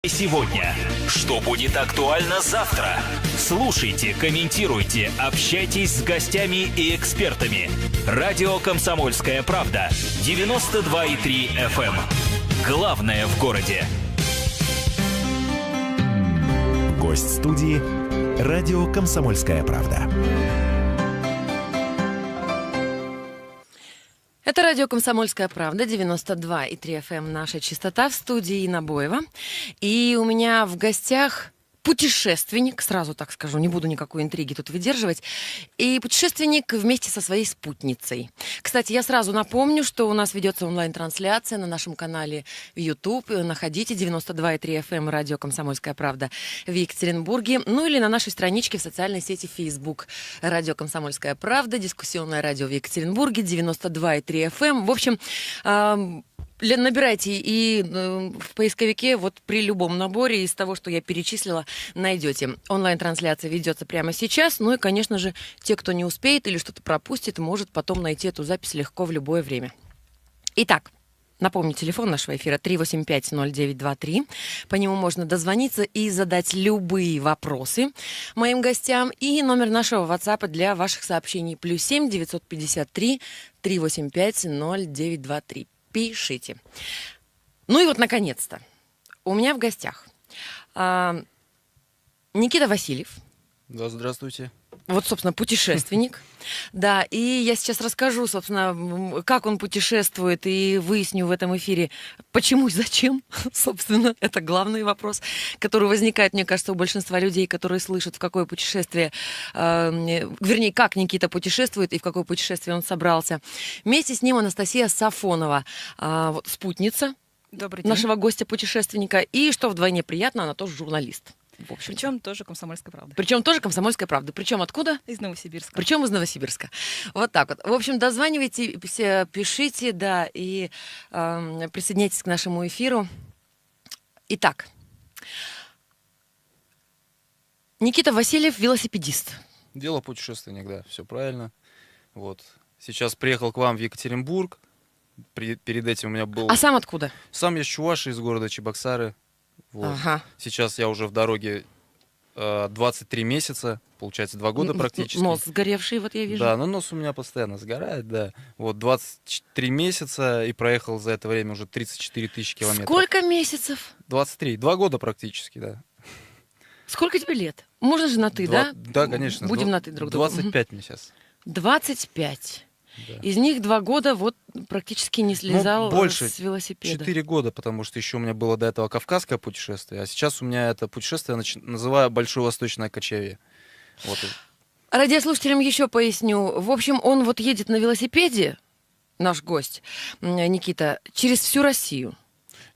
Сегодня. Что будет актуально завтра? Слушайте, комментируйте, общайтесь с гостями и экспертами. Радио «Комсомольская правда». 92,3 FM. Главное в городе. Гость студии «Радио «Комсомольская правда». Это радио «Комсомольская правда», 92,3 FM, наша частота, в студии Инна Боева. И у меня в гостях путешественник, сразу так скажу, не буду никакой интриги тут выдерживать, и путешественник вместе со своей спутницей. Кстати, я сразу напомню, что у нас ведется онлайн-трансляция на нашем канале в YouTube. Находите 92,3 FM радио «Комсомольская правда» в Екатеринбурге, ну или на нашей страничке в социальной сети Facebook. Радио «Комсомольская правда», дискуссионное радио в Екатеринбурге, 92,3 FM. В общем, набирайте и в поисковике вот при любом наборе из того, что я перечислила, найдете. Онлайн-трансляция ведется прямо сейчас. Ну и, конечно же, те, кто не успеет или что-то пропустит, может потом найти эту запись легко в любое время. Итак, напомню, телефон нашего эфира 385-0923. По нему можно дозвониться и задать любые вопросы моим гостям. И номер нашего WhatsApp для ваших сообщений +7 953 385 0923. Пишите. Ну и вот, наконец-то, у меня в гостях Никита Васильев. Да, здравствуйте. Вот, собственно, путешественник. Да, и я сейчас расскажу, собственно, как он путешествует, и выясню в этом эфире, почему и зачем, собственно, это главный вопрос, который возникает, мне кажется, у большинства людей, которые слышат, в какое путешествие, вернее, как Никита путешествует и в какое путешествие он собрался. Вместе с ним Анастасия Сафонова, спутница нашего гостя-путешественника, и, что вдвойне приятно, она тоже журналист. Причем тоже «Комсомольская правда». «Комсомольская правда». Причем откуда? Из Новосибирска. Причем из Новосибирска. Вот так вот. В общем, дозванивайте, пишите, да, и присоединяйтесь к нашему эфиру. Итак, Никита Васильев, велосипедист. Дело путешественник, да, все правильно. Вот. Сейчас приехал к вам в Екатеринбург. Перед этим у меня был... А сам откуда? Сам я с Чувашии, из города Чебоксары. Вот. Ага. Сейчас я уже в дороге 23 месяца, получается, 2 года практически. Нос сгоревший, вот я вижу. Да, но нос у меня постоянно сгорает, да. Вот 23 месяца, и проехал за это время уже 34 тысячи километров. Сколько месяцев? 23, 2 года практически, да. Сколько тебе лет? Можно же на «ты», да? Да, конечно. Будем на «ты» друг другу. 25 мне сейчас. 25. Да. Из них 2 года вот практически не слезал больше, с велосипеда. 4 года, потому что еще у меня было до этого кавказское путешествие, а сейчас у меня это путешествие называю Большое Восточное кочевье. Вот. Радиослушателям еще поясню. В общем, он вот едет на велосипеде, наш гость Никита, через всю Россию.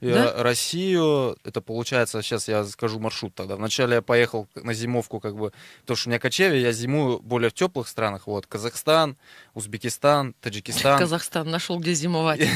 Да? Россию, это получается, сейчас я скажу маршрут тогда. Вначале я поехал на зимовку, как бы, потому что у меня кочевье, я зимую более в теплых странах, вот, Казахстан, Узбекистан, Таджикистан. Казахстан нашел, где зимовать.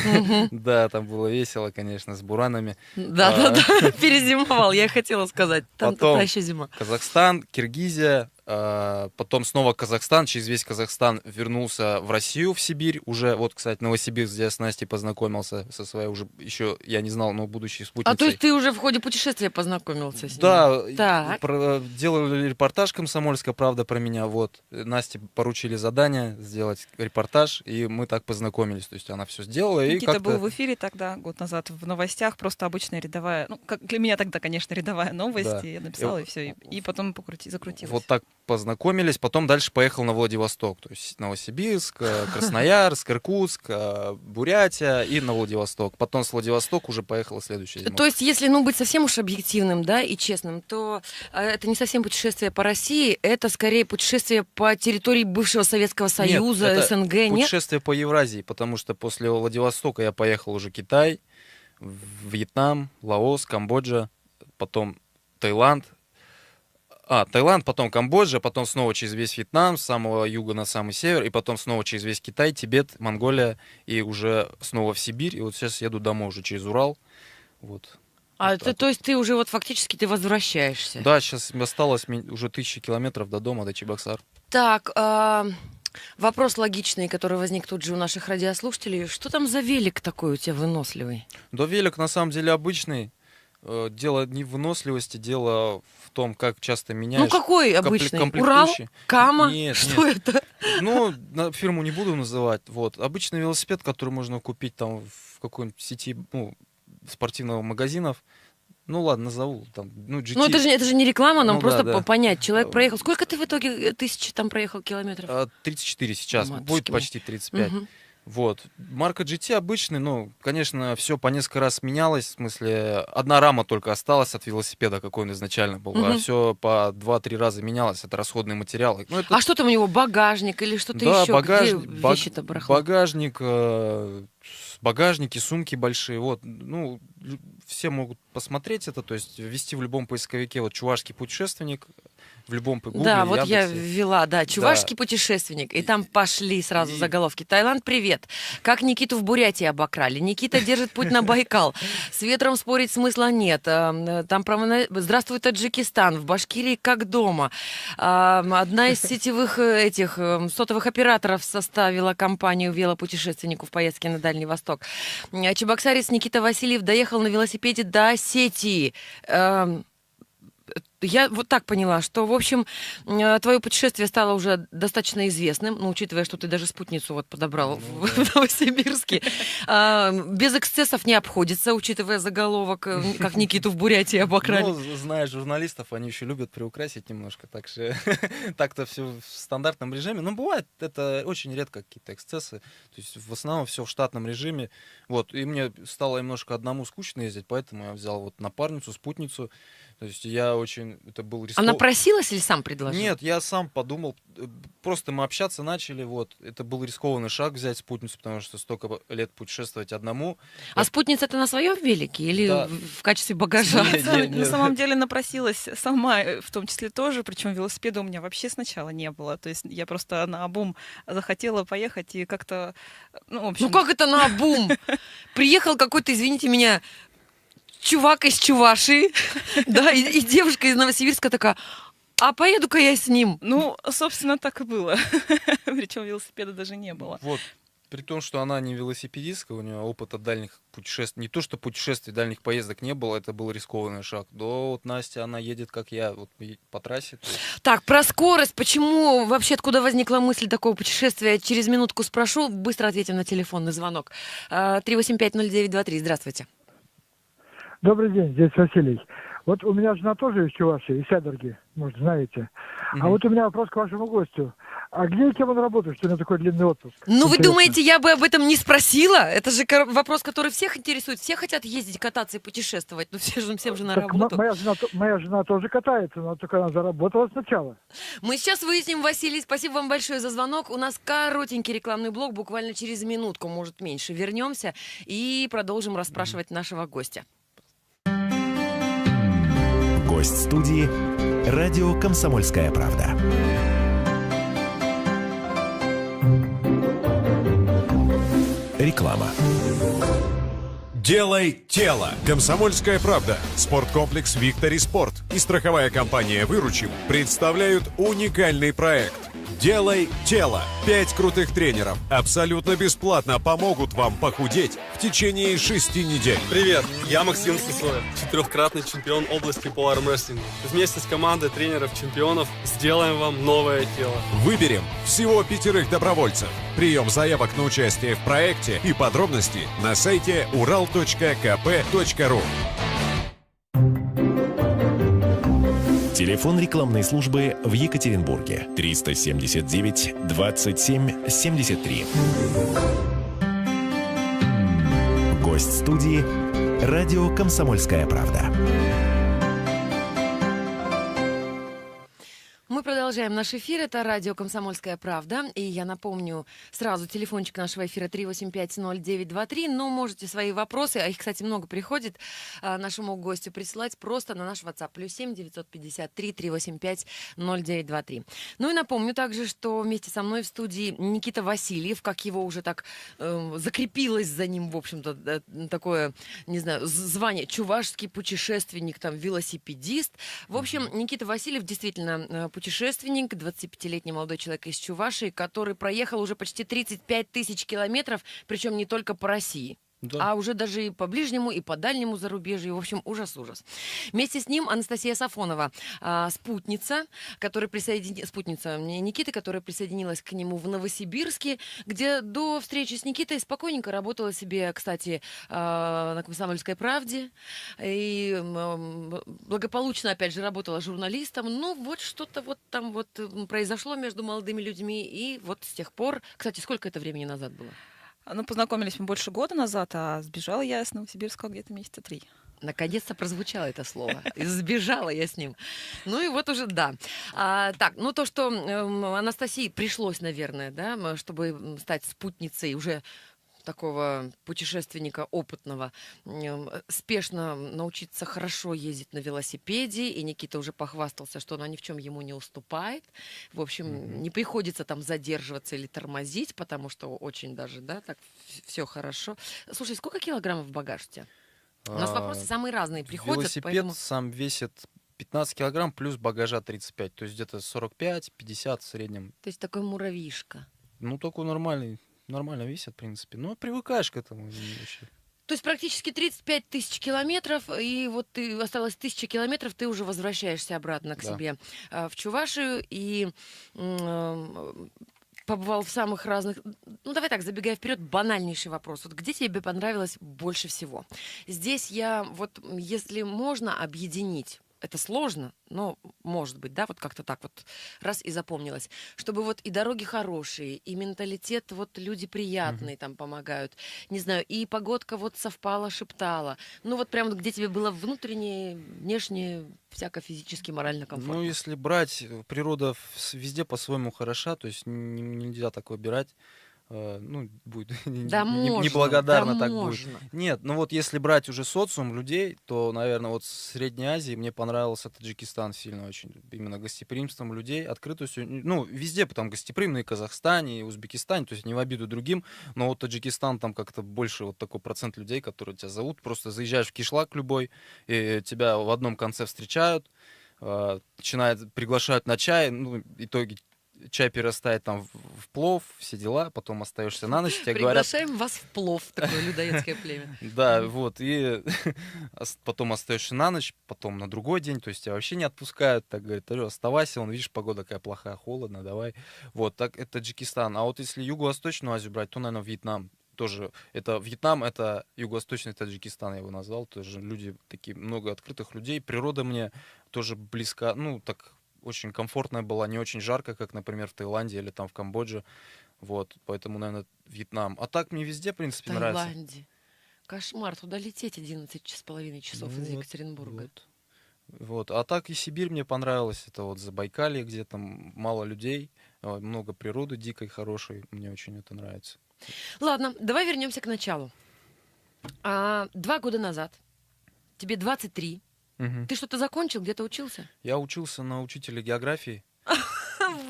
Да, там было весело, конечно, с буранами. Да, перезимовал, я хотела сказать, там та еще зима. Казахстан, Киргизия, потом снова Казахстан, через весь Казахстан вернулся в Россию, в Сибирь, уже, вот, кстати, Новосибирск, где я с Настей познакомился со своей уже, еще, я не знал, но будущей спутницей. А то есть ты уже в ходе путешествия познакомился с ним? Да, делали репортаж «Комсомольская правда» про меня, вот, Насте поручили задание сделать репортаж, и мы так познакомились, то есть она все сделала. Никита был в эфире тогда, год назад, в новостях, просто обычная рядовая, ну, как для меня тогда, конечно, рядовая новость, да. Я написала, и все, и потом закрутилась. Вот так познакомились, потом дальше поехал на Владивосток, то есть Новосибирск, Красноярск, Иркутск, Бурятия и на Владивосток. Потом с Владивостока уже поехала следующая зима. То есть, если быть совсем уж объективным, да, и честным, то это не совсем путешествие по России, это скорее путешествие по территории бывшего Советского Союза, нет, СНГ, нет? Путешествие по Евразии, потому что после Владивостока я поехал уже Китай, Вьетнам, Лаос, Камбоджа, потом Таиланд. Таиланд, потом Камбоджа, потом снова через весь Вьетнам, с самого юга на самый север, и потом снова через весь Китай, Тибет, Монголия, и уже снова в Сибирь, и вот сейчас еду домой уже через Урал. Вот. То есть ты уже вот фактически ты возвращаешься? Да, сейчас осталось уже 1000 километров до дома, до Чебоксар. Так, вопрос логичный, который возник тут же у наших радиослушателей. Что там за велик такой у тебя выносливый? Да велик на самом деле обычный. Дело не в выносливости, дело в том, как часто меняешь. Ну какой обычный? Урал? Кама? Нет, что нет. это? Ну, фирму не буду называть. Вот. Обычный велосипед, который можно купить там в какой-нибудь сети, ну, спортивных магазинов. Ну ладно, назову. Там, ну, GT. Ну это же не реклама, нам Ну, просто да. понять. Человек проехал. Сколько ты в итоге тысяч там проехал километров? 34 сейчас, Матушки будет мои. почти 35. Мгм. Вот. Марка GT обычный, ну, конечно, все по несколько раз менялось. В смысле, одна рама только осталась от велосипеда, какой он изначально был, а Мгм. все по 2-3 раза менялось. Это расходные материалы. Ну, это... А что там у него, багажник или что-то Да, еще? Где вещи-то барахло? багажник, багажники, сумки большие. Вот, ну, все могут посмотреть это, то есть ввести в любом поисковике вот чувашский путешественник, в любом Гугле, Да, вот я Яндексе. ввела, да, чувашский путешественник, и там пошли сразу заголовки. Таиланд, привет. Как Никиту в Бурятии обокрали. Никита держит путь на Байкал. С ветром спорить смысла нет. Там здравствуй, Таджикистан. В Башкирии как дома. Одна из сетевых этих сотовых операторов составила компанию велопутешественников в поездке на Дальний Восток. Чебоксарец Никита Васильев доехал на велосипеде до Осетии. Я вот так поняла, что, в общем, твое путешествие стало уже достаточно известным, ну, учитывая, что ты даже спутницу вот подобрал в Новосибирске. Без эксцессов не обходится, учитывая заголовок, как Никиту в Бурятии обокрали. Ну, знаешь, журналистов, они еще любят приукрасить немножко, так что так-то все в стандартном режиме. Но бывает, это очень редко какие-то эксцессы. То есть в основном все в штатном режиме. Вот, и мне стало немножко одному скучно ездить, поэтому я взял вот напарницу, спутницу. То есть я очень... Это был Она просилась или сам предложил? Нет, я сам подумал. Просто мы общаться начали. Вот. Это был рискованный шаг взять спутницу, потому что столько лет путешествовать одному. А спутница это на своем велике или Да. в качестве багажа? На самом деле напросилась сама, в том числе тоже, причем велосипеда у меня вообще сначала не было. То есть я просто наобум захотела поехать и как-то... Ну, в общем... Ну как это наобум? Приехал какой-то, извините меня, чувак из Чувашии, да, и девушка из Новосибирска такая, а поеду-ка я с ним. Ну, собственно, так и было. Причем велосипеда даже не было. Вот. При том, что она не велосипедистка, у нее опыта дальних путешествий, не то что путешествий, дальних поездок не было, это был рискованный шаг. Да, вот Настя, она едет, как я, вот по трассе. Так, про скорость. Почему вообще, откуда возникла мысль такого путешествия? Через минутку спрошу, быстро ответим на телефонный звонок. 3850923, здравствуйте. Добрый день, здесь Василий. Вот у меня жена тоже из Чувашии, из Сядорги, может, знаете. А вот у меня вопрос к вашему гостю. А где и кем он работает, что у него такой длинный отпуск? Ну, вы Интересно. думаете, я бы об этом не спросила? Это же вопрос, который всех интересует. Все хотят ездить, кататься и путешествовать, но всем же на Так работу. моя жена тоже катается, но только она заработала сначала. Мы сейчас выясним, Василий, спасибо вам большое за звонок. У нас коротенький рекламный блок, буквально через минутку, может меньше. Вернемся и продолжим расспрашивать нашего гостя. Гость студии «Радио Комсомольская правда». Реклама. Делай тело. Комсомольская правда. Спорткомплекс «Виктори Спорт» и страховая компания «Выручим» представляют уникальный проект. Делай тело. 5 крутых тренеров абсолютно бесплатно помогут вам похудеть в течение 6 недель. Привет, я Максим Сысоев, 4-кратный чемпион области по армрестлингу. Вместе с командой тренеров-чемпионов сделаем вам новое тело. Выберем всего 5 добровольцев. Прием заявок на участие в проекте и подробности на сайте ural.kp.ru. Телефон рекламной службы в Екатеринбурге 379 27 73. Гость студии «Радио Комсомольская правда». Мы продолжаем наш эфир. Это радио «Комсомольская правда». И я напомню сразу телефончик нашего эфира 3850923. Но можете свои вопросы, а их, кстати, много приходит, нашему гостю присылать просто на наш WhatsApp. +7 953 385 0923. Ну и напомню также, что вместе со мной в студии Никита Васильев, как его уже так закрепилось за ним, в общем-то, такое, не знаю, звание чувашский путешественник, там, велосипедист. В общем, Никита Васильев действительно путешественник, 25-летний молодой человек из Чувашии, который проехал уже почти 35 тысяч километров, причем не только по России. А уже даже и по ближнему, и по дальнему зарубежью. В общем, ужас-ужас. Вместе с ним Анастасия Сафонова, спутница Никиты, которая присоединилась к нему в Новосибирске, где до встречи с Никитой спокойненько работала себе, кстати, на «Комсомольской правде». И благополучно, опять же, работала журналистом. Ну, вот что-то вот там вот произошло между молодыми людьми. И вот с тех пор... Кстати, сколько это времени назад было? Ну, познакомились мы больше года назад, а сбежала я с Новосибирска где-то месяца 3. Наконец-то прозвучало это слово. Сбежала я с ним. Ну и вот уже, да. Так, ну то, что Анастасии пришлось, наверное, да, чтобы стать спутницей уже такого путешественника опытного, спешно научиться хорошо ездить на велосипеде, и Никита уже похвастался, что она ни в чем ему не уступает. В общем, не приходится там задерживаться или тормозить, потому что очень даже, да, так все хорошо. Слушай, сколько килограммов в багаж у тебя? У нас вопросы самые разные приходят. Велосипед поэтому... сам весит 15 килограмм плюс багажа 35, то есть где-то 45-50 в среднем. То есть такой муравьишка. Ну, такой нормально весит, в принципе. Но привыкаешь к этому вообще. То есть практически 35 тысяч километров, и вот ты осталось 1000 километров, ты уже возвращаешься обратно к себе в Чувашию, и побывал в самых разных... Ну, давай так, забегая вперед, банальнейший вопрос. Вот где тебе понравилось больше всего? Здесь я, вот, если можно объединить, это сложно, но может быть, да, вот как-то так вот раз и запомнилось, чтобы вот и дороги хорошие, и менталитет, вот люди приятные там помогают, не знаю, и погодка вот совпала, шептала. Ну вот прям где тебе было внутренне, внешне, всяко физически, морально комфортно. Ну, если брать, природа везде по-своему хороша, то есть нельзя так выбирать. Ну, будет неблагодарно так можно. будет. Нет, ну вот если брать уже социум людей, то, наверное, вот в Средней Азии мне понравился Таджикистан сильно очень. Именно гостеприимством людей, открытостью. Ну, везде потом гостеприимные, и Казахстане, и Узбекистане, то есть не в обиду другим, но вот Таджикистан там как-то больше вот такой процент людей, которые тебя зовут, просто заезжаешь в кишлак любой, и тебя в одном конце встречают, приглашают на чай, ну, в итоге чай перерастает там в плов, все дела, потом остаешься на ночь, тебе говорят... Приглашаем вас в плов, такое людоедское племя. Да, вот, и потом остаешься на ночь, потом на другой день, то есть тебя вообще не отпускают, так говорят, оставайся, вон, видишь, погода какая плохая, холодно, давай. Вот, так это Таджикистан. А вот если Юго-Восточную Азию брать, то, наверное, Вьетнам. Тоже, Вьетнам, это Юго-Восточный Таджикистан, я его назвал, тоже люди такие, много открытых людей, природа мне тоже близка, ну, так... Очень комфортная была, не очень жарко, как, например, в Таиланде или там в Камбодже. Вот, поэтому, наверное, Вьетнам. А так мне везде, в принципе, нравится. В Таиланде. Кошмар, туда лететь 11,5 часов из Екатеринбурга. Вот. А так и Сибирь мне понравилась. Это вот Забайкалье, где там мало людей, много природы дикой, хорошей. Мне очень это нравится. Ладно, давай вернемся к началу. 2 года назад тебе 23. Ты что-то закончил, где-то учился? Я учился на учителя географии.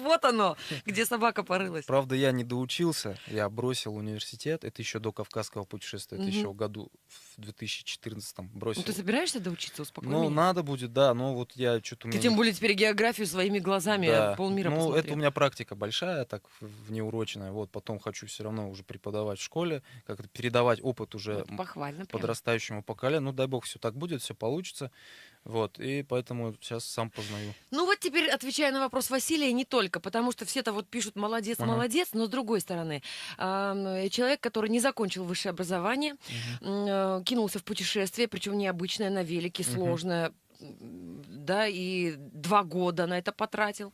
Вот оно, где собака порылась. Правда, я не доучился, я бросил университет. Это еще до Кавказского путешествия, это еще году в 2014-м бросил. Ну, ты собираешься доучиться, успокойся? Ну, надо будет, да, но вот я что-то... Ты тем более теперь географию своими глазами полмира посмотрел. Ну, это у меня практика большая, так, внеурочная. Вот, потом хочу все равно уже преподавать в школе, как-то передавать опыт уже подрастающему поколению. Ну, дай бог, все так будет, все получится. Вот, и поэтому сейчас сам познаю. Ну вот теперь, отвечая на вопрос Василия, не только, потому что все-то вот пишут «молодец, молодец», но с другой стороны, человек, который не закончил высшее образование, кинулся в путешествие, причем необычное, на велике, сложное, да, и 2 года на это потратил.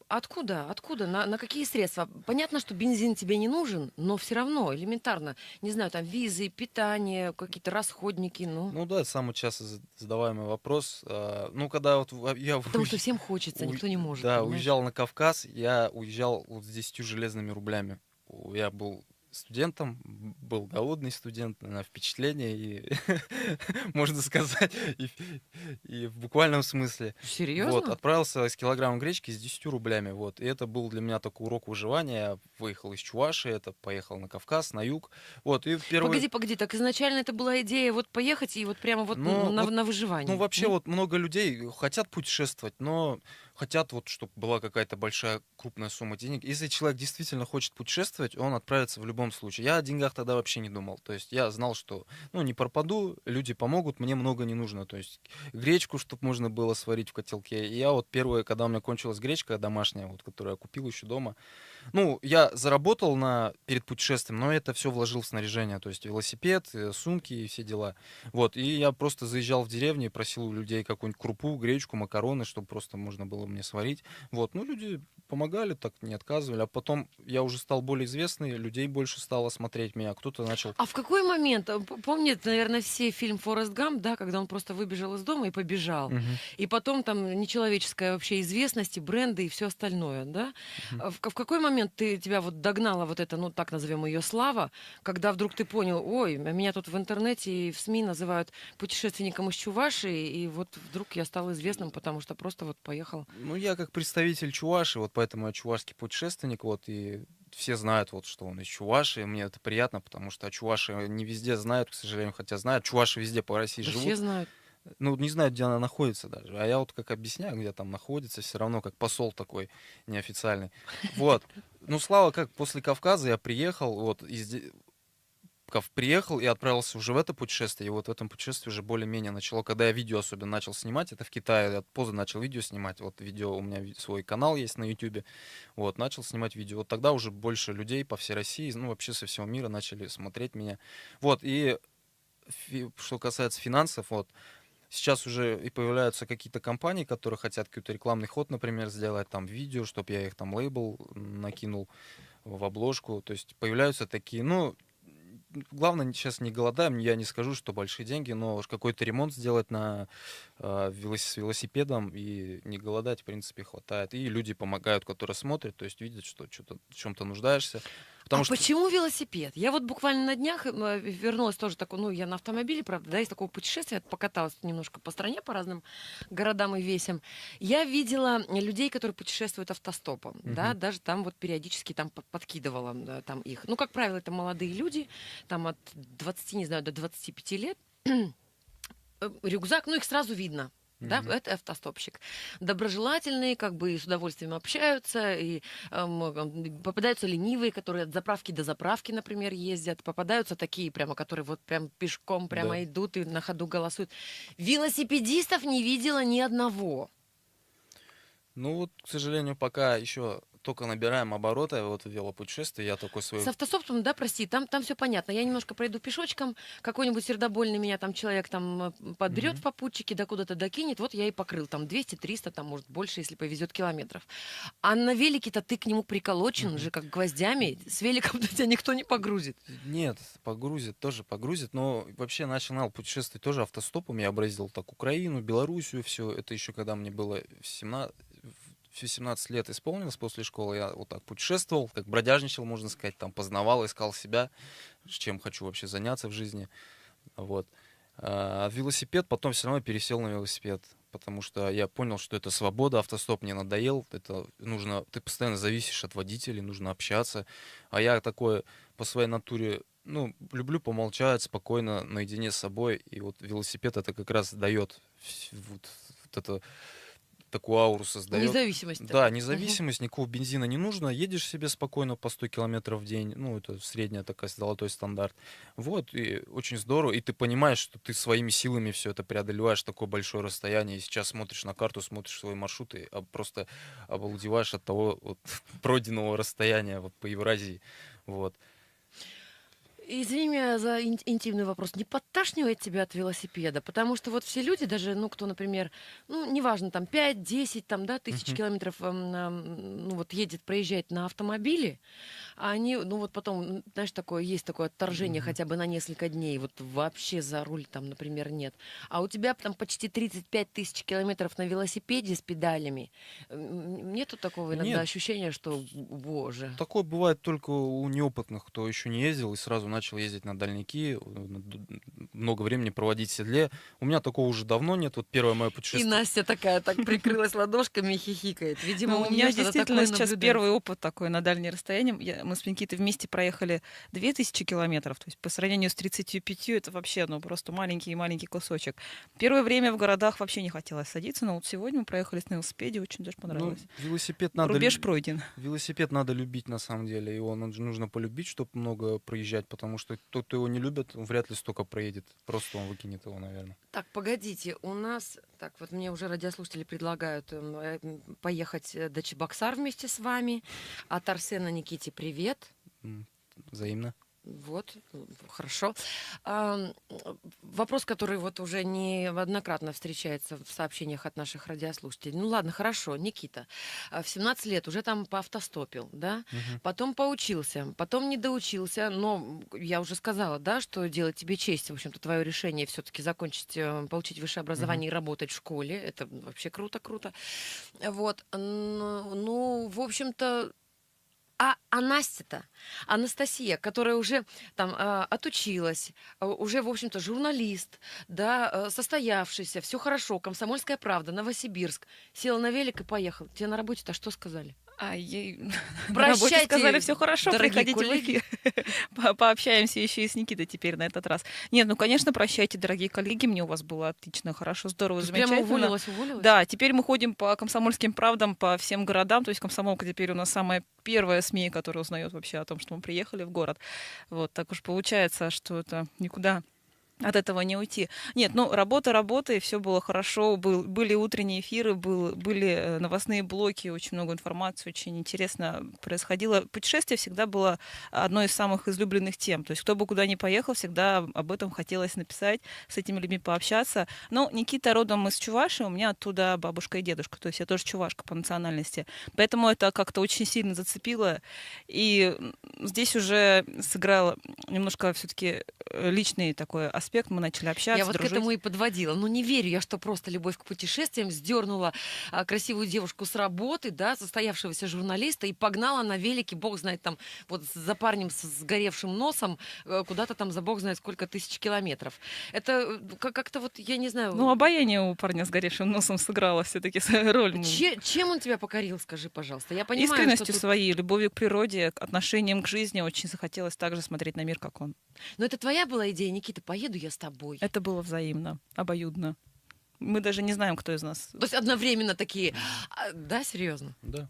Откуда? На какие средства? Понятно, что бензин тебе не нужен, но все равно элементарно. Не знаю, там визы, питание, какие-то расходники. Ну да, это самый часто задаваемый вопрос. Ну, когда вот я... Потому что всем хочется, никто не может. Да, уезжал на Кавказ, я уезжал вот с 10 железными рублями. Я был студентом, был голодный студент, на впечатление, и можно сказать, и в буквальном смысле. Серьезно? Вот, отправился с килограммом гречки с 10 рублями, вот, и это был для меня такой урок выживания. Я выехал из Чувашии, поехал на Кавказ, на юг, вот, и первый... Погоди, так изначально это была идея вот поехать и вот прямо вот на выживание? Ну, вообще вот много людей хотят путешествовать, но хотят вот, чтобы была какая-то большая, крупная сумма денег. Если человек действительно хочет путешествовать, он отправится в любом случае. Я о деньгах тогда вообще не думал. То есть я знал, что, ну, не пропаду, люди помогут, мне много не нужно. То есть гречку, чтобы можно было сварить в котелке. И я вот первое, когда у меня кончилась гречка домашняя, вот, которую я купил еще дома, ну, я заработал перед путешествием, но это все вложил в снаряжение, то есть велосипед, сумки и все дела. Вот, и я просто заезжал в деревню и просил у людей какую-нибудь крупу, гречку, макароны, чтобы просто можно было мне сварить. Вот, ну, люди помогали, так не отказывали. А потом я уже стал более известный, людей больше стало смотреть меня, кто-то начал... А в какой момент? Помнят, наверное, все фильм «Форест Гамп», да, когда он просто выбежал из дома и побежал. И потом там нечеловеческая вообще известность, и бренды, и все остальное, да? В какой момент тебя вот догнала вот эта, ну, так назовем ее, слава, когда вдруг ты понял, ой, меня тут в интернете и в СМИ называют путешественником из Чувашии, и вот вдруг я стал известным, потому что просто вот поехал. Ну, я как представитель Чувашии, вот поэтому я чувашский путешественник, вот, и все знают, вот, что он из Чувашии, мне это приятно, потому что о Чувашии не везде знают, к сожалению, хотя знают, чуваши везде по России Да живут. все знают. Ну, не знают, где она находится даже. А я вот как объясняю, где там находится, все равно как посол такой неофициальный. Вот. Ну, Слава, как после Кавказа я приехал, вот, приехал и отправился уже в это путешествие, и вот в этом путешествии уже более-менее начало, когда я видео особенно начал снимать, это в Китае, я поздно начал видео снимать, вот видео, у меня свой канал есть на YouTube, вот, начал снимать видео, вот тогда уже больше людей по всей России, ну, вообще со всего мира начали смотреть меня, вот, и что касается финансов, вот, сейчас уже и появляются какие-то компании, которые хотят какой-то рекламный ход, например, сделать, там, видео, чтобы я их там лейбл накинул в обложку, то есть появляются такие, ну, главное, сейчас не голодаем, я не скажу, что большие деньги, но какой-то ремонт сделать с велосипедом и не голодать, в принципе, хватает. И люди помогают, которые смотрят, то есть видят, что что-то в чем-то нуждаешься. Потому что... Почему велосипед? Я вот буквально на днях вернулась тоже такой, ну, я на автомобиле, правда, да, из такого путешествия, покаталась немножко по стране, по разным городам и весям. Я видела людей, которые путешествуют автостопом, да, даже там вот периодически там подкидывала да, там их. Ну, как правило, это молодые люди, там от 20, не знаю, до 25 лет. Рюкзак, ну, их сразу видно. Да, это автостопщик. Доброжелательные, как бы и с удовольствием общаются, и попадаются ленивые, которые от заправки до заправки, например, ездят. Попадаются такие прямо, которые вот прям пешком прямо идут и на ходу голосуют. Велосипедистов не видела ни одного. Ну вот, к сожалению, пока еще только набираем обороты, вот в велопутешествии, я такой свой... С автостопом, да, прости, там все понятно. Я немножко пройду пешочком, какой-нибудь сердобольный меня там человек там подберет в попутчике, да куда-то докинет, вот я и покрыл там 200-300, там может больше, если повезет, километров. А на велике-то ты к нему приколочен же, как гвоздями, с великом тебя никто не погрузит. Нет, погрузит, но вообще начинал путешествовать тоже автостопом, я образил так Украину, Белоруссию, все, это еще когда мне было 17 лет исполнилось после школы, я вот так путешествовал, как бродяжничал, можно сказать, там познавал, искал себя, чем хочу вообще заняться в жизни, вот. А велосипед потом все равно пересел на велосипед, потому что я понял, что это свобода, автостоп мне надоел, это нужно, ты постоянно зависишь от водителей, нужно общаться, а я такой по своей натуре, ну, люблю помолчать спокойно, наедине с собой, и вот велосипед это как раз дает вот это... такую ауру создает. Независимость. Да, независимость, никакого бензина не нужно. Едешь себе спокойно по 100 километров в день. Ну, это средняя такая, золотой стандарт. Вот, и очень здорово. И ты понимаешь, что ты своими силами все это преодолеваешь, такое большое расстояние. И сейчас смотришь на карту, смотришь свои маршруты, просто обалдеваешь от того вот, пройденного расстояния вот, по Евразии. Вот. Извини меня за интимный вопрос. Не подташнивает тебя от велосипеда? Потому что вот все люди, даже, ну, кто, например, ну, неважно, там, 5-10, там, да, тысяч километров, ну, вот едет, проезжает на автомобиле, а они, ну, вот потом, знаешь, такое, есть такое отторжение хотя бы на несколько дней, вот вообще за руль там, например, нет. А у тебя там почти 35 тысяч километров на велосипеде с педалями. Нету такого иногда ощущения, что, боже. Такое бывает только у неопытных, кто еще не ездил и сразу начал ездить на дальники, много времени проводить в седле. У меня такого уже давно нет. Вот первое мое путешествие. И Настя такая так прикрылась ладошками и хихикает. Видимо, у меня действительно сейчас первый опыт такой на дальние расстояния. Мы с Никитой вместе проехали 2000 километров. То есть по сравнению с 35 это вообще просто маленький кусочек. Первое время в городах вообще не хотелось садиться, но вот сегодня мы проехались на велосипеде, очень даже понравилось. Велосипед надо... Рубеж пройден. Велосипед надо любить на самом деле. Его нужно полюбить, чтобы много проезжать, потому что тот, кто его не любит, вряд ли столько проедет. Просто он выкинет его, наверное. Так, погодите, у нас... Так, вот мне уже радиослушатели предлагают поехать до Чебоксар вместе с вами. От Арсена Никите привет. Взаимно. Вот, хорошо. Вопрос, который вот уже неоднократно встречается в сообщениях от наших радиослушателей. Ну ладно, хорошо, Никита, в 17 лет уже там поавтостопил, да? Потом поучился, потом не доучился, но я уже сказала, да, что делать тебе честь, в общем-то, твое решение все-таки закончить, получить высшее образование и работать в школе. Это вообще круто. Вот, ну, в общем-то, а Настя-то, Анастасия, которая уже там отучилась, уже, в общем-то, журналист, да, состоявшийся, все хорошо, «Комсомольская правда», Новосибирск, села на велик и поехала. Тебе на работе-то что сказали? Ей на работе сказали, все хорошо, приходите в эфир. Пообщаемся еще и с Никитой теперь на этот раз. Нет, ну, конечно, прощайте, дорогие коллеги, мне у вас было отлично, хорошо, здорово, замечательно. Прямо уволилась? Да, теперь мы ходим по комсомольским правдам, по всем городам, то есть «Комсомолка» теперь у нас самая первая СМИ, которая узнает вообще о том, что мы приехали в город. Вот, так уж получается, что это никуда от этого не уйти. Нет, ну, работа, и все было хорошо. Были утренние эфиры, были новостные блоки, очень много информации, очень интересно происходило. Путешествие всегда было одной из самых излюбленных тем. То есть кто бы куда ни поехал, всегда об этом хотелось написать, с этими людьми пообщаться. Но Никита родом из Чувашии, у меня оттуда бабушка и дедушка. То есть я тоже чувашка по национальности. Поэтому это как-то очень сильно зацепило. И здесь уже сыграл немножко все-таки личный такой аспект, мы начали общаться, Я вот дружить. к этому и подводила. Ну, не верю я, что просто любовь к путешествиям сдернула красивую девушку с работы, да, состоявшегося журналиста, и погнала на велике, бог знает, там, вот за парнем с сгоревшим носом, куда-то там за бог знает сколько тысяч километров. Это как-то вот, я не знаю... Ну, обаяние у парня с горевшим носом сыграло все-таки свою роль. Чем он тебя покорил, скажи, пожалуйста? Я понимаю, искренностью что тут... своей, любовью к природе, отношением к жизни. Очень захотелось также смотреть на мир, как он. Но это твоя была идея, Никита, поеду я с тобой. Это было взаимно, обоюдно. Мы даже не знаем, кто из нас. То есть одновременно такие... Да, серьезно? Да.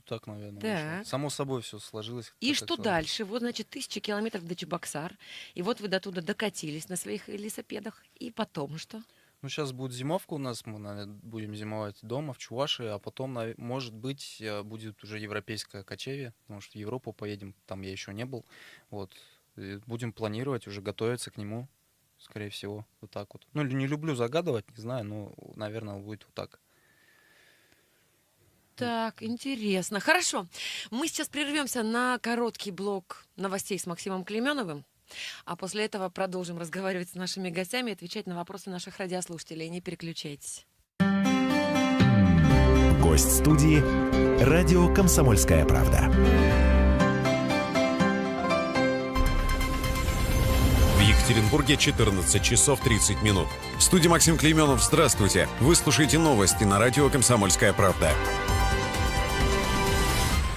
Так, наверное. Да. Само собой все сложилось. И что дальше? Вот, значит, 1000 километров до Чебоксар. И вот вы до туда докатились на своих велосипедах. И потом что? Ну, сейчас будет зимовка у нас, мы, наверное, будем зимовать дома, в Чувашии, а потом, может быть, будет уже европейское кочевье, потому что в Европу поедем, там я еще не был. Вот. И будем планировать, уже готовиться к нему, скорее всего, вот так вот. Ну, не люблю загадывать, не знаю, но, наверное, будет вот так. Так, интересно. Хорошо. Мы сейчас прервемся на короткий блок новостей с Максимом Клейменовым. А после этого продолжим разговаривать с нашими гостями и отвечать на вопросы наших радиослушателей. Не переключайтесь. Гость студии «Радио Комсомольская правда». В Екатеринбурге 14 часов 30 минут. В студии Максим Клейменов. Здравствуйте. Вы слушаете новости на радио «Комсомольская правда».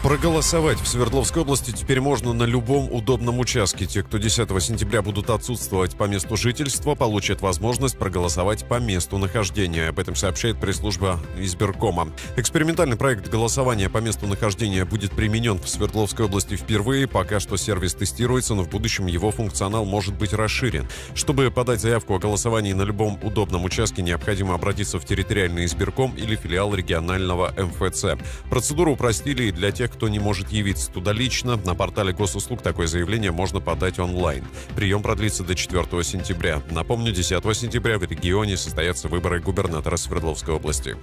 Проголосовать в Свердловской области теперь можно на любом удобном участке. Те, кто 10 сентября будут отсутствовать по месту жительства, получат возможность проголосовать по месту нахождения. Об этом сообщает пресс-служба избиркома. Экспериментальный проект голосования по месту нахождения будет применен в Свердловской области впервые. Пока что сервис тестируется, но в будущем его функционал может быть расширен. Чтобы подать заявку о голосовании на любом удобном участке, необходимо обратиться в территориальный избирком или филиал регионального МФЦ. Процедуру упростили и для тех, кто не может явиться туда лично. На портале госуслуг такое заявление можно подать онлайн. Прием продлится до 4 сентября. Напомню, 10 сентября в регионе состоятся выборы губернатора Свердловской области.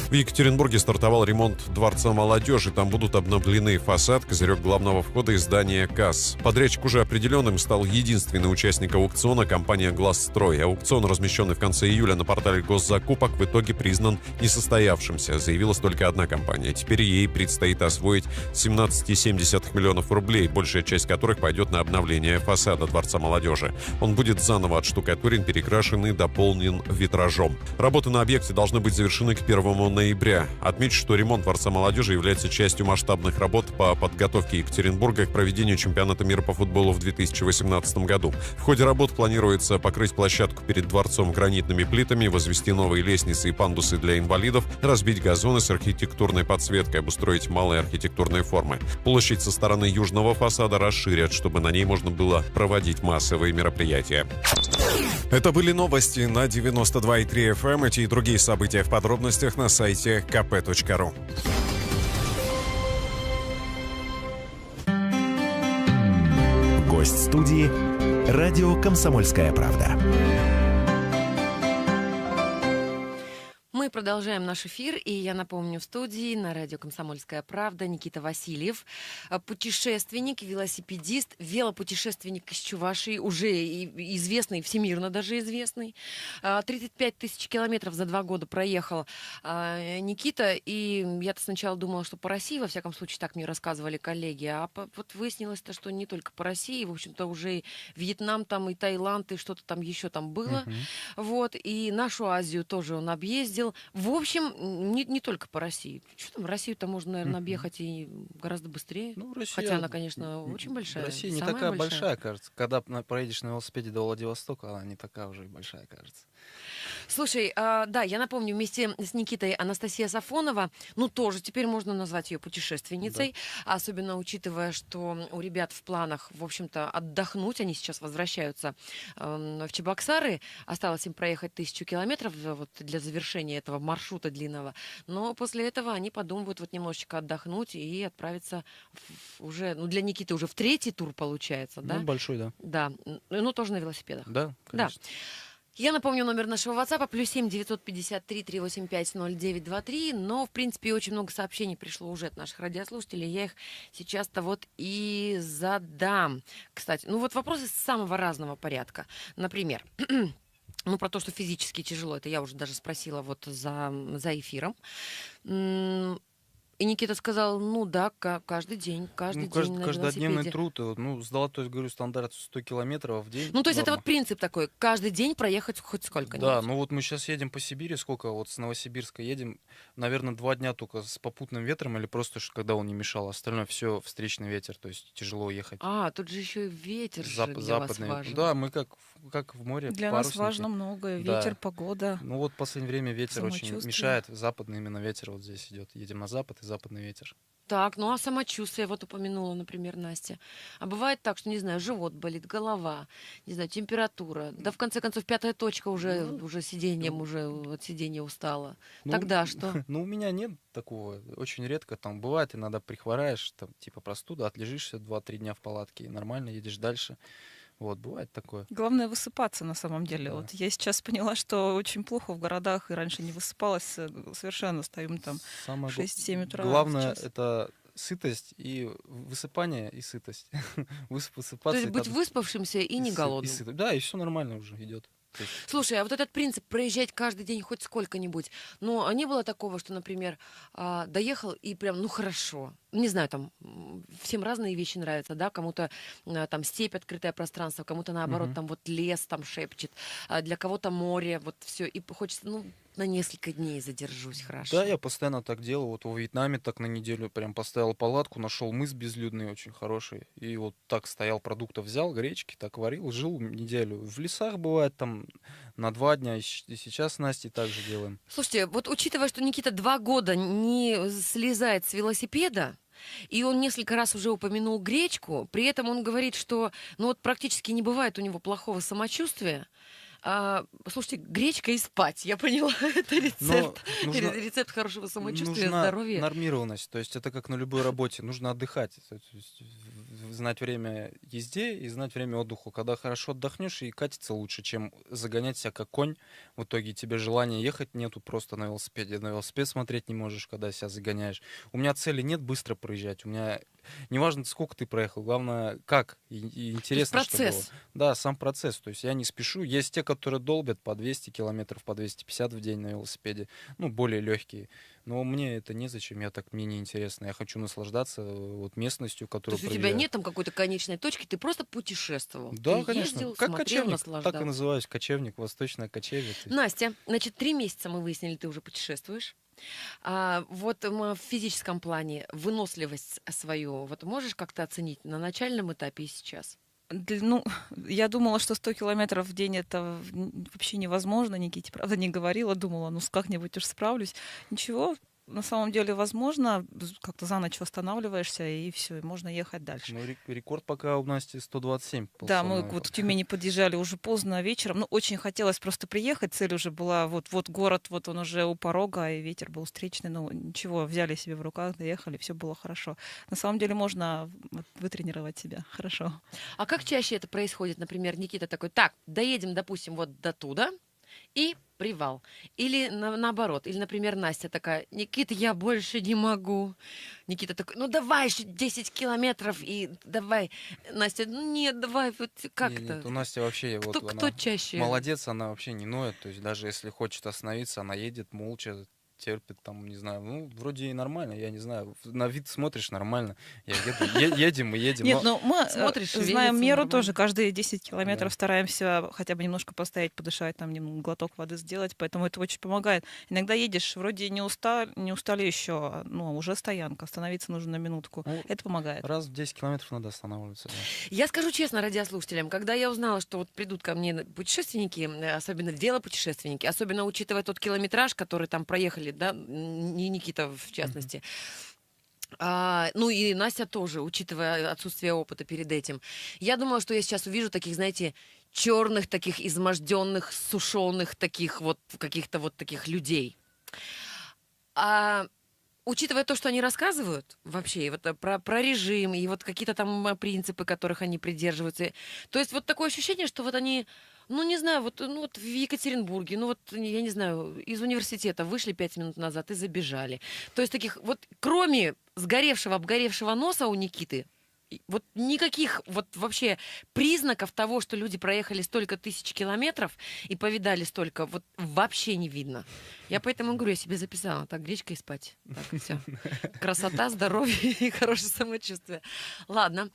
В Екатеринбурге стартовал ремонт Дворца молодежи. Там будут обновлены фасад, козырек главного входа и здание касс. Подрядчик уже определенным стал единственный участник аукциона — компания «Гласстрой». Аукцион, размещенный в конце июля на портале госзакупок, в итоге признан несостоявшимся. Заявилась только одна компания. Теперь ей предстоит освоить освоить 17,7 миллионов рублей, большая часть которых пойдет на обновление фасада Дворца молодежи. Он будет заново отштукатурен, перекрашен и дополнен витражом. Работы на объекте должны быть завершены к 1 ноября. Отмечу, что ремонт Дворца молодежи является частью масштабных работ по подготовке Екатеринбурга к проведению чемпионата мира по футболу в 2018 году. В ходе работ планируется покрыть площадку перед дворцом гранитными плитами, возвести новые лестницы и пандусы для инвалидов, разбить газоны с архитектурной подсветкой, обустроить малые архитектурные формы. Площадь со стороны южного фасада расширят, чтобы на ней можно было проводить массовые мероприятия. Это были новости на 92,3 FM. Эти и другие события в подробностях на сайте kp.ru. Гость студии «Радио Комсомольская правда». Мы продолжаем наш эфир, и я напомню, в студии на радио «Комсомольская правда» Никита Васильев, путешественник, велосипедист, велопутешественник из Чувашии, уже известный, всемирно даже известный. 35 тысяч километров за 2 года проехал Никита, и я-то сначала думала, что по России, во всяком случае, так мне рассказывали коллеги, а вот выяснилось-то, что не только по России, в общем-то, уже и Вьетнам там, и Таиланд, и что-то там еще там было. Вот, и нашу Азию тоже он объездил. В общем, не только по России. Что там, Россию-то можно, наверное, объехать и гораздо быстрее. Ну, Россия, хотя она, конечно, очень большая. Россия не такая большая, кажется. Когда проедешь на велосипеде до Владивостока, она не такая уже большая, кажется. Слушай, да, я напомню, вместе с Никитой Анастасия Сафонова, ну, тоже теперь можно назвать ее путешественницей, да. Особенно учитывая, что у ребят в планах, в общем-то, отдохнуть. Они сейчас возвращаются в Чебоксары. Осталось им проехать 1000 километров вот, для завершения этого маршрута длинного. Но после этого они подумывают вот немножечко отдохнуть и отправиться уже, ну, для Никиты уже в 3-й тур получается, да? Ну, большой, да. Да, ну, тоже на велосипедах. Да, конечно. Да. Я напомню номер нашего WhatsApp +7 953 385 0923, но, в принципе, очень много сообщений пришло уже от наших радиослушателей, я их сейчас-то вот и задам. Кстати, ну вот вопросы самого разного порядка. Например, ну про то, что физически тяжело, это я уже даже спросила вот за эфиром. И Никита сказал, ну да, каждый день на каждодневный велосипеде. труд. Ну, золотой, говорю, стандарт 100 километров в день. Ну, то есть норма. это вот принцип такой, каждый день проехать хоть сколько-нибудь. Да, ну вот мы сейчас едем по Сибири, сколько, вот с Новосибирска едем, наверное, 2 дня только с попутным ветром, или просто, когда он не мешал, остальное все встречный ветер, то есть тяжело ехать. Тут же еще и ветер для вас важен. Да, мы как в море, для парусники. нас важно многое, ветер, погода. Ну вот в последнее время ветер очень мешает, западный именно ветер вот здесь идет. Едем на запад, и западный ветер. Так, ну а самочувствие, вот упомянула, например, Настя. А бывает так, что, не знаю, живот болит, голова, не знаю, температура. Да, в конце концов, 5-я точка уже сиденьем, уже от сидения устала. Тогда что? Ну, у меня нет такого. Очень редко. Там бывает, иногда прихвораешь, там, типа простуда, отлежишься 2-3 дня в палатке и нормально едешь дальше. Вот, бывает такое. Главное высыпаться на самом деле. Да. Вот я сейчас поняла, что очень плохо в городах, и раньше не высыпалась совершенно, стоим там 6-7 утра. Главное это сытость и высыпание и сытость. Высыпаться. То есть быть выспавшимся и не голодным. Да, и все нормально уже идет. Слушай, а вот этот принцип проезжать каждый день хоть сколько-нибудь, ну, не было такого, что, например, доехал и прям, ну, хорошо. Не знаю, там, всем разные вещи нравятся, да, кому-то там степь, открытое пространство, кому-то, наоборот, там вот лес там шепчет, для кого-то море, вот все, и хочется, ну, на несколько дней задержусь, хорошо. Да, я постоянно так делал, вот во Вьетнаме так на неделю прям поставил палатку, нашел мыс безлюдный, очень хороший, и вот так стоял, продуктов взял, гречки, так варил, жил неделю. В лесах бывает там на 2 дня, и сейчас с Настей так же делаем. Слушайте, вот учитывая, что Никита 2 года не слезает с велосипеда, и он несколько раз уже упомянул гречку, при этом он говорит, что ну вот практически не бывает у него плохого самочувствия. Слушайте, гречка и спать, я поняла, это рецепт. Рецепт хорошего самочувствия, нужна здоровья. Нормированность, то есть это как на любой работе, нужно отдыхать. знать время езде и знать время отдыху. Когда хорошо отдохнешь, и катиться лучше, чем загонять себя как конь. В итоге тебе желания ехать нету просто на велосипеде. На велосипед смотреть не можешь, когда себя загоняешь. У меня цели нет быстро проезжать. У меня неважно, сколько ты проехал, главное, как. И интересно, что было. процесс. Да, сам процесс. То есть я не спешу. Есть те, которые долбят по 200 километров, по 250 в день на велосипеде. Ну, более легкие. Но мне это незачем, мне не интересно. Я хочу наслаждаться вот местностью, То которую есть у тебя проезжаю. нет там какой-то конечной точки, ты просто путешествовал. Да, Ты конечно. ездил, Как смотрел, кочевник. Так и наслаждался. называюсь, кочевник, восточное кочевье. То есть Настя, значит, 3 месяца мы выяснили, ты уже путешествуешь. Вот в физическом плане выносливость свою, вот можешь как-то оценить на начальном этапе и сейчас? Ну, я думала, что 100 километров в день это вообще невозможно. Никите, правда, не говорила. Думала, ну, как-нибудь уж справлюсь. Ничего, на самом деле возможно. Как-то за ночь восстанавливаешься, и все, и можно ехать дальше. ну, рекорд пока у Насти 127. Да, мы полсона. вот в Тюмени подъезжали уже поздно вечером. Ну, очень хотелось просто приехать. Цель уже была, вот город, вот он уже у порога, и ветер был встречный. Ну, ничего, взяли себе в руках, доехали, все было хорошо. На самом деле можно вытренировать себя. Хорошо. А как чаще это происходит? Например, Никита такой, так, доедем, допустим, вот до туда, и привал. Или наоборот. Или, например, Настя такая, Никита, я больше не могу. Никита такой, ну давай еще 10 километров и давай. Настя, ну нет, давай, вот как Нет, это? нет, у Насти вообще Кто, вот кто она чаще? молодец, она вообще не ноет. То есть даже если хочет остановиться, она едет молча, терпит, там, не знаю, ну, вроде и нормально, я не знаю, на вид смотришь нормально, я еду, едем и едем. Нет, но ну мы Смотришь, знаем шевелится меру нормально. тоже. Каждые 10 километров Да. стараемся хотя бы немножко постоять, подышать, там глоток воды сделать, поэтому это очень помогает. Иногда едешь, вроде не устали еще, но уже стоянка, остановиться нужно на минутку. Ну, Это помогает. раз в 10 километров надо останавливаться. Да. Я скажу честно радиослушателям, когда я узнала, что вот придут ко мне путешественники, особенно велопутешественники, особенно учитывая тот километраж, который там проехали, да, не Никита в частности, ну и Настя тоже, учитывая отсутствие опыта перед этим. Я думала, что я сейчас увижу таких, знаете, черных, таких изможденных, сушеных, таких вот каких-то вот таких людей. Учитывая то, что они рассказывают вообще, и вот про режим, и вот какие-то там принципы, которых они придерживаются. То есть вот такое ощущение, что вот они, ну не знаю, вот в Екатеринбурге, ну вот, я не знаю, из университета вышли 5 минут назад и забежали. То есть таких вот, кроме сгоревшего, обгоревшего носа у Никиты, вот никаких вот вообще признаков того, что люди проехали столько тысяч километров и повидали столько, вот вообще не видно. Я поэтому говорю, я себе записала, так, гречка и спать. Так, все. Красота, здоровье и хорошее самочувствие. Ладно.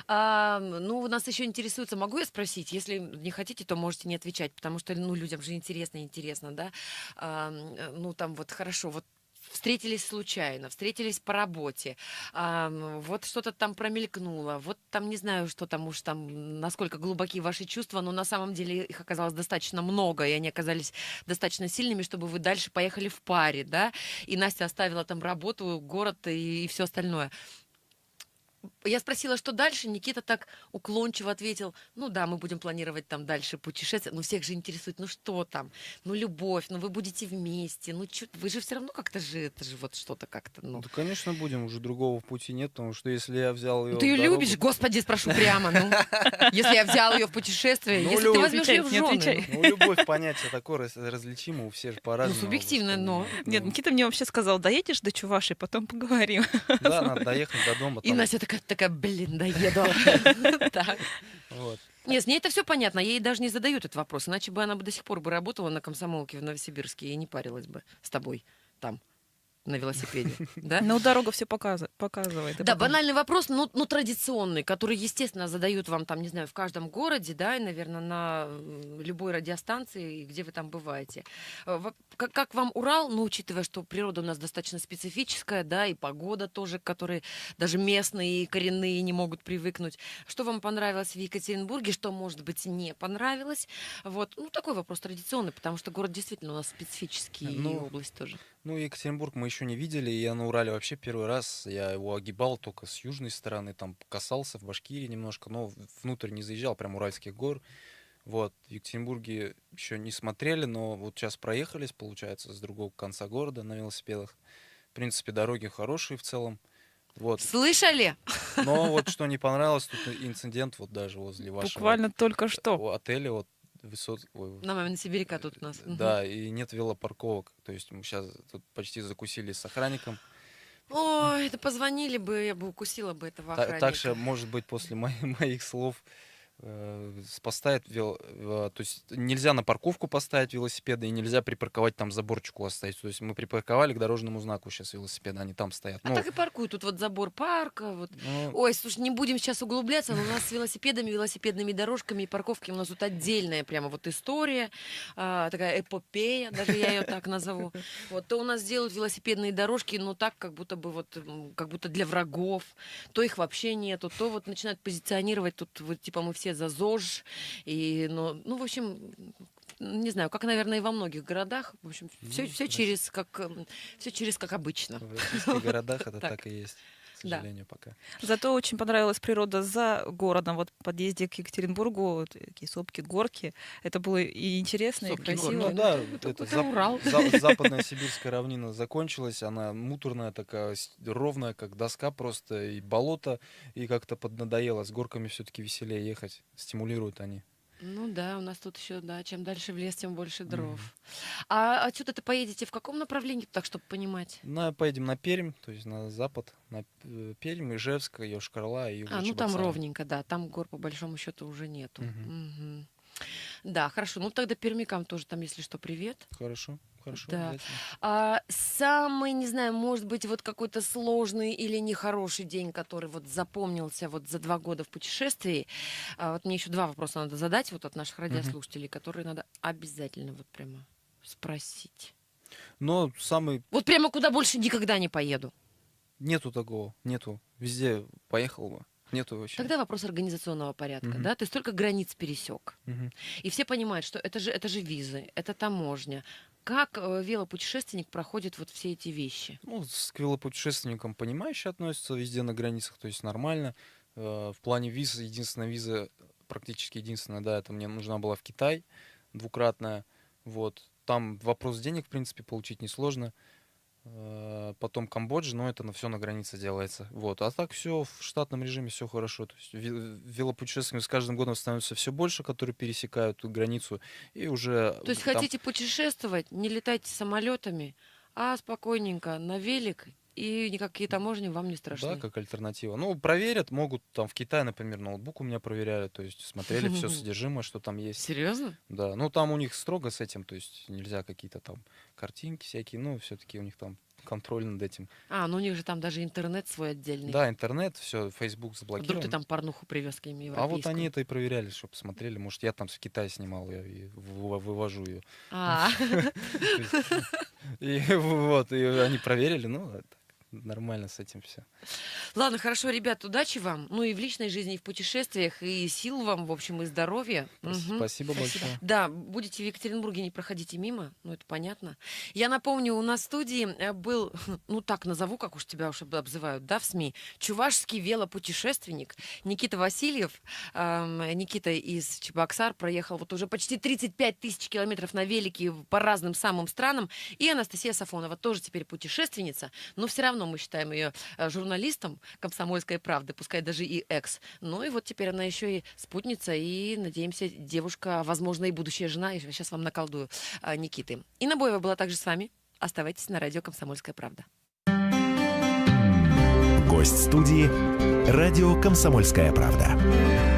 Ну, нас еще интересуется, могу я спросить? Если не хотите, то можете не отвечать, потому что, ну, людям же интересно, да? Ну, там вот хорошо, вот встретились случайно, встретились по работе, вот что-то там промелькнуло, вот там не знаю, что там уж там, насколько глубоки ваши чувства, но на самом деле их оказалось достаточно много, и они оказались достаточно сильными, чтобы вы дальше поехали в паре, да, и Настя оставила там работу, город и все остальное. Я спросила, что дальше, Никита так уклончиво ответил, ну да, мы будем планировать там дальше путешествие, но всех же интересует, ну что там, ну любовь, ну вы будете вместе, ну вы же все равно как-то же, это же вот что-то как-то, ну. Да, конечно, будем, уже другого пути нет, потому что если я взял ее Ты ее любишь, господи, спрошу прямо, ну. Если я взял ее в путешествие, Ну, если ты любовь, возьмешь ее в не жены. отвечай. Ну, любовь, понятие такое различимо, у всех же Ну, по-разному. субъективно, но. Нет, Никита мне вообще сказал, доедешь до Чувашии, потом поговорим. Да, надо доехать до дома. И там Настя такая, блин, доеду. Так. вот. Нет, с ней это все понятно. Ей даже не задают этот вопрос. Иначе бы она бы до сих пор бы работала на комсомолке в Новосибирске и не парилась бы с тобой там на велосипеде. Да? Ну, дорога все показывает. Да, банальный вопрос, но традиционный, который, естественно, задают вам там, не знаю, в каждом городе, да, и, наверное, на любой радиостанции, где вы там бываете. Как вам Урал, ну, учитывая, что природа у нас достаточно специфическая, да, и погода тоже, к которой даже местные и коренные не могут привыкнуть. Что вам понравилось в Екатеринбурге, что, может быть, не понравилось? Вот, ну, такой вопрос традиционный, потому что город действительно у нас специфический, и область тоже. Ну, Екатеринбург мы еще не видели, я на Урале вообще первый раз, я его огибал только с южной стороны, там касался в Башкирии немножко, но внутрь не заезжал, прям Уральских гор. Вот, в Екатеринбурге еще не смотрели, но вот сейчас проехались, получается, с другого конца города на велосипедах. В принципе, дороги хорошие в целом. Вот. Слышали? Но вот что не понравилось, тут инцидент вот даже возле вашего Буквально только что. отеля, вот На Сибиряка тут у нас. да, и нет велопарковок. То есть мы сейчас тут почти закусили с охранником. Ой, это позвонили бы, я бы укусила бы этого охранника. Так что, может быть, после моих слов поставить то есть нельзя на парковку поставить велосипеды и нельзя припарковать там заборчику оставить. То есть мы припарковали к дорожному знаку сейчас велосипеды, они там стоят. А так и паркуют. Тут вот забор парка. Вот. Ой, слушай, не будем сейчас углубляться, но у нас с велосипедами, велосипедными дорожками и парковки у нас тут отдельная прямо вот история, такая эпопея, даже я ее так назову. Вот, то у нас делают велосипедные дорожки, но так, как будто бы вот, как будто для врагов, то их вообще нету, то вот начинают позиционировать тут вот типа мы все за ЗОЖ, и, ну, в общем, не знаю, как, наверное, и во многих городах, в общем, все через как обычно. В российских городах это так и есть, к сожалению, пока. Зато очень понравилась природа за городом, вот в подъезде к Екатеринбургу, вот такие сопки, горки, это было и интересно, Сопки, и красиво. Ну да, Это Урал. западная сибирская равнина закончилась, она муторная такая, ровная, как доска просто, и болото, и как-то поднадоело. С горками все-таки веселее ехать, стимулируют они. Ну да, у нас тут еще, да, чем дальше в лес, тем больше дров. А отсюда-то поедете в каком направлении, так, чтобы понимать? Поедем на Пермь, то есть на запад, на Пермь, Ижевск, Йошкар-Ола и ну там ровненько, да, там гор по большому счету уже нету. Мгм. Да, хорошо, ну тогда пермякам тоже там, если что, привет. Хорошо, Да. обязательно. Самый, не знаю, может быть, вот какой-то сложный или нехороший день, который вот запомнился вот за 2 года в путешествии. Вот мне еще 2 вопроса надо задать вот от наших радиослушателей, которые надо обязательно вот прямо спросить. Но самый... Вот прямо куда больше никогда не поеду. Нету такого, нету. Везде поехал бы. Нету вообще. Тогда вопрос организационного порядка, да? Ты столько границ пересек. И все понимают, что это же визы, это таможня. Как велопутешественник проходит вот все эти вещи? Ну, к велопутешественникам понимающе относятся везде на границах, то есть нормально. В плане виз, единственная виза, практически единственная, да, это мне нужна была в Китай, двукратная. Вот. Там вопрос денег, в принципе, получить несложно. Потом Камбоджа, но это все на границе делается. Вот. А так все в штатном режиме, все хорошо. То есть велопутешественников с каждым годом становится все больше, которые пересекают границу. И уже То есть там... хотите путешествовать, не летайте самолетами, а спокойненько на велик, и никакие таможни вам не страшны. Да, как альтернатива. Ну, проверят, могут там в Китае, например, ноутбук у меня проверяли, то есть смотрели все содержимое, что там есть. Серьезно? Да, ну там у них строго с этим, то есть нельзя какие-то там картинки всякие, ну, все-таки у них там контроль над этим. Ну у них же там даже интернет свой отдельный. Да, интернет, все, Facebook заблокирован. Вдруг ты там порнуху привез к ним европейскую? А вот они это и проверяли, чтобы смотрели. Может, я там в Китае снимал ее и вывожу ее. И вот, и они проверили, ну, нормально с этим все. Ладно, хорошо, ребят, удачи вам. Ну и в личной жизни, и в путешествиях, и сил вам, в общем, и здоровья. Спасибо большое. Да, будете в Екатеринбурге, не проходите мимо, ну это понятно. Я напомню, у нас в студии был, ну так назову, как уж тебя уж обзывают, да, в СМИ, чувашский велопутешественник Никита Васильев. Никита из Чебоксар проехал вот уже почти 35 тысяч километров на велике по разным самым странам. И Анастасия Сафонова тоже теперь путешественница, но все равно мы считаем ее журналистом «Комсомольской правды», пускай даже и экс. Ну и вот теперь она еще и спутница, и, надеемся, девушка, возможно, и будущая жена. И сейчас вам наколдую Никиты. Инна Боева была также с вами. Оставайтесь на радио «Комсомольская правда». Гость студии «Радио Комсомольская правда».